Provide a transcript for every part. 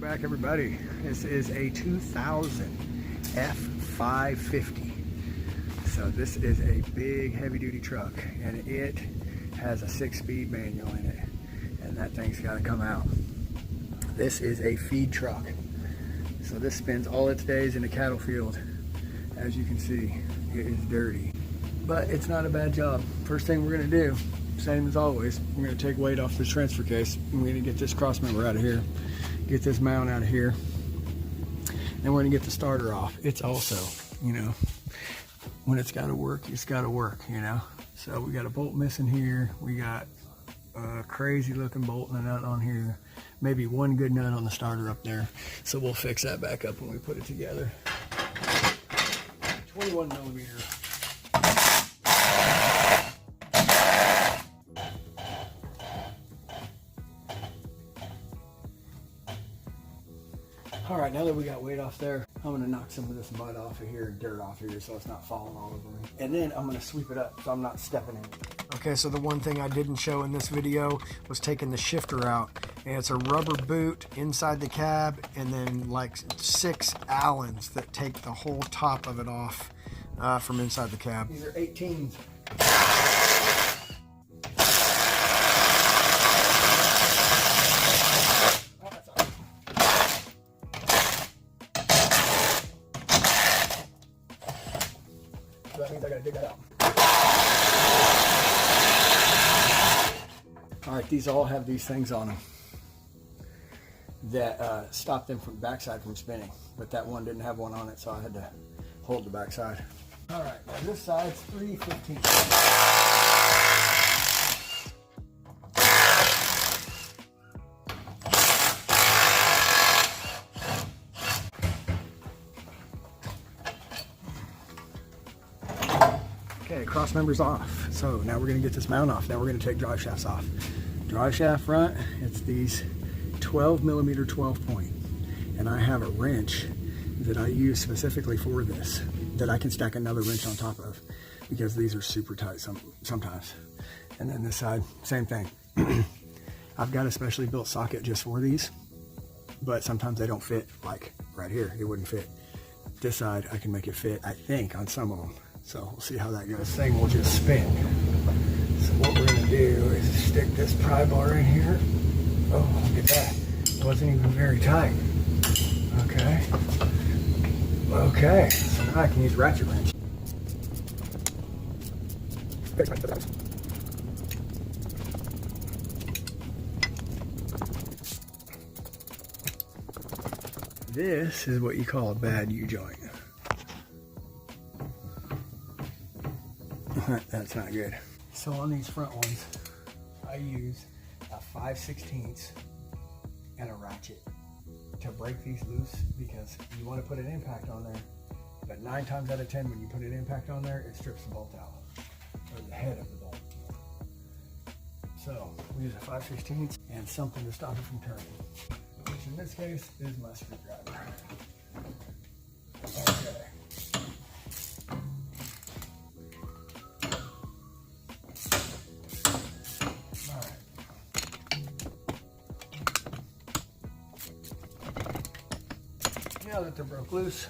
back, everybody. This is a 2000 F-550. So this is a big heavy-duty truck, and it has a 6-speed manual in it, and that thing's got to come out. This is a feed truck, so this spends all its days in a cattle field. As you can see, it is dirty, but it's not a bad job. First thing we're going to do, same as always, we're going to take weight off this transfer case. We're going to get this cross member out of here, get this mount out of here, and we're going to get the starter off. It's also, you know, when it's got to work, it's got to work, you know. So we got a bolt missing here. We got a crazy looking bolt and a nut on here. Maybe one good nut on the starter up there. So we'll fix that back up when we put it together. 21 millimeter. All right, now that we got weight off there, I'm gonna knock some of this mud off of here, dirt off of here, so it's not falling all over me. And then I'm gonna sweep it up so I'm not stepping in it. Okay, so the one thing I didn't show in this video was taking the shifter out. And it's a rubber boot inside the cab, and then like 6 Allens that take the whole top of it off from inside the cab. These are 18s. That means I gotta dig that out. All right, these all have these things on them that stop them from backside from spinning, but that one didn't have one on it, so I had to hold the backside. All right, now this side's 315. Okay, cross members off. So now we're gonna get this mount off. Now we're gonna take drive shafts off. Drive shaft front, it's these 12 millimeter 12 point. And I have a wrench that I use specifically for this, that I can stack another wrench on top of, because these are super tight sometimes. And then this side, same thing. I've got a specially built socket just for these, but sometimes they don't fit, like right here, it wouldn't fit. This side, I can make it fit, I think, on some of them. So we'll see how that goes. This thing will just spin. So what we're gonna do is stick this pry bar in here. Oh, look at that. It wasn't even very tight. Okay. Okay, so now I can use ratchet wrench. This is what you call a bad U-joint. That's not good. So on these front ones, I use a 5/16 and a ratchet to break these loose, because you want to put an impact on there, but 9 times out of 10 when you put an impact on there, it strips the bolt out, or the head of the bolt. So we use a 5/16 and something to stop it from turning, which in this case is my screwdriver. Okay. Now that they're broke loose,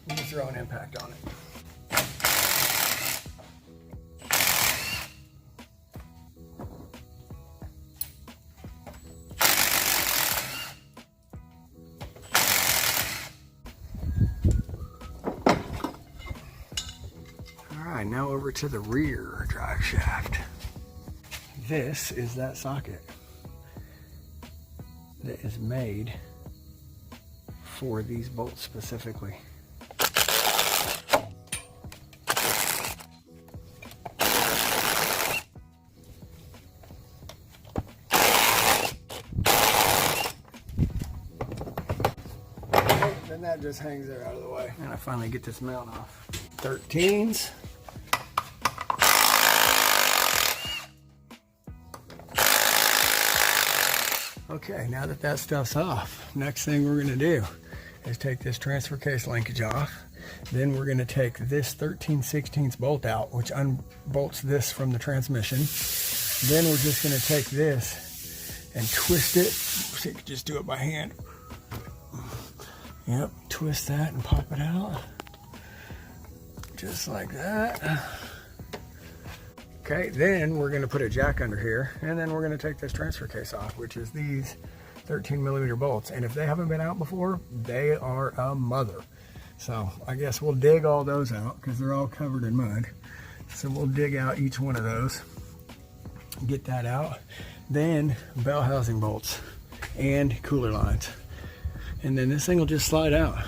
we can throw an impact on it. All right, now over to the rear drive shaft. This is that socket that is made for these bolts specifically. Then that just hangs there out of the way. And I finally get this mount off. 13s. Okay, now that that stuff's off, next thing we're gonna do is take this transfer case linkage off. Then we're gonna take this 13/16 bolt out, which unbolts this from the transmission. Then we're just gonna take this and twist it. So you can just do it by hand. Yep, twist that and pop it out. Just like that. Okay, then we're gonna put a jack under here, and then we're gonna take this transfer case off, which is these 13mm bolts. And if they haven't been out before, they are a mother. So I guess we'll dig all those out because they're all covered in mud. So we'll dig out each one of those, get that out. Then bell housing bolts and cooler lines. And then this thing will just slide out.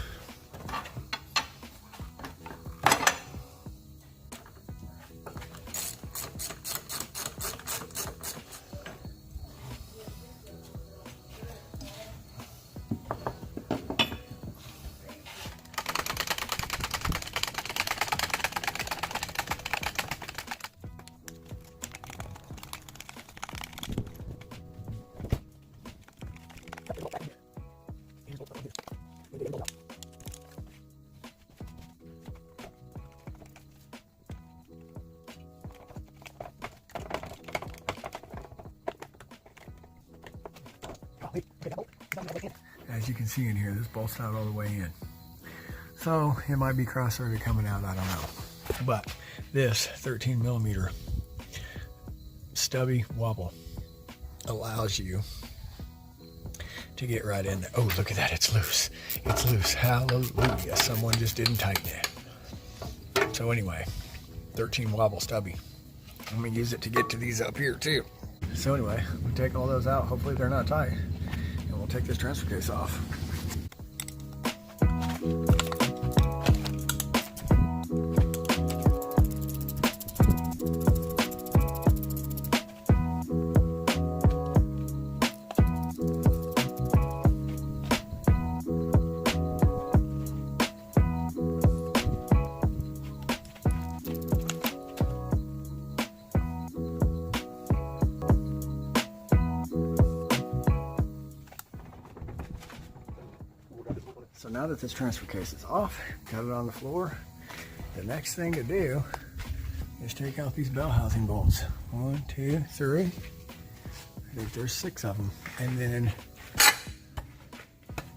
As you can see in here, this bolt's not all the way in. So it might be cross-threaded coming out, I don't know. But this 13mm stubby wobble allows you to get right in there. Oh, look at that, it's loose. It's loose, hallelujah. Someone just didn't tighten it. So anyway, 13 wobble stubby. I'm gonna use it to get to these up here too. So anyway, we'll take all those out. Hopefully they're not tight. And we'll take this transfer case off. So now that this transfer case is off, got it on the floor, the next thing to do is take out these bell housing bolts. 1, 2, 3. I think there's 6 of them. And then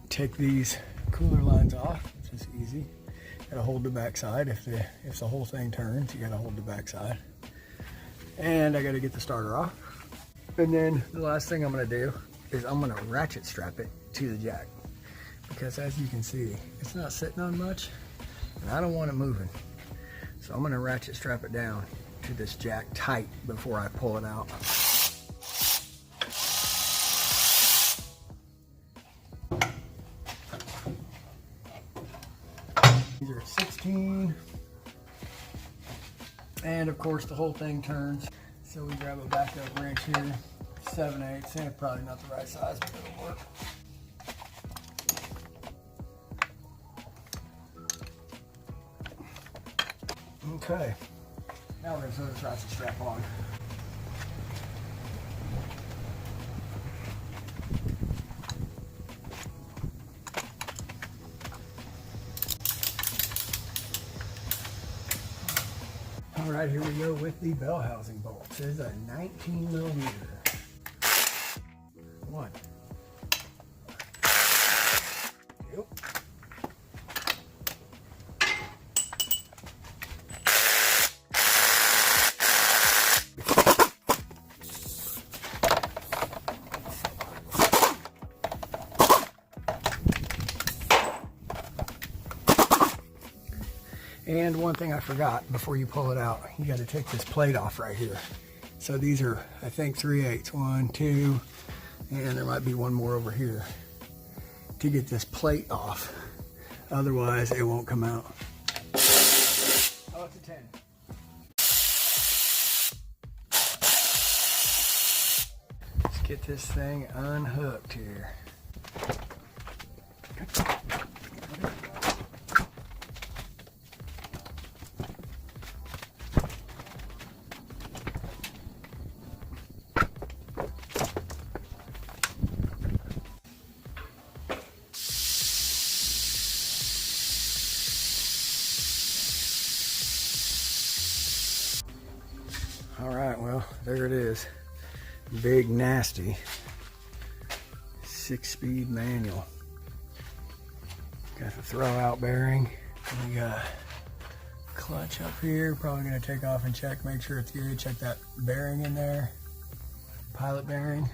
take these cooler lines off, which is easy. Gotta hold the back side. If the whole thing turns, you gotta hold the back side. And I gotta get the starter off. And then the last thing I'm gonna do is I'm gonna ratchet strap it to the jack. Because as you can see, it's not sitting on much, and I don't want it moving. So I'm gonna ratchet strap it down to this jack tight before I pull it out. These are 16, and of course the whole thing turns. So we grab a backup wrench here, 7/8, and probably not the right size, but it'll work. Okay, now we're going to throw this ratchet strap on. All right, here we go with the bell housing bolt. This is a 19mm. 1. 2. And one thing I forgot, before you pull it out, you got to take this plate off right here. So these are, I think, 3/8. 1, 2, and there might be one more over here to get this plate off. Otherwise, it won't come out. Oh, it's a 10. Let's get this thing unhooked here. All right, well, there it is. Big, nasty 6-speed manual. Got the throw out bearing. We got clutch up here. Probably gonna take off and check, make sure it's good. Check that bearing in there, pilot bearing.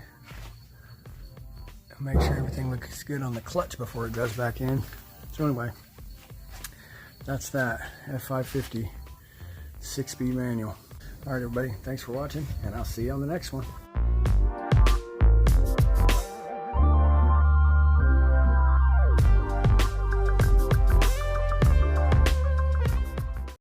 Make sure everything looks good on the clutch before it goes back in. So anyway, that's that F-550 6-speed manual. All right, everybody, thanks for watching, and I'll see you on the next one.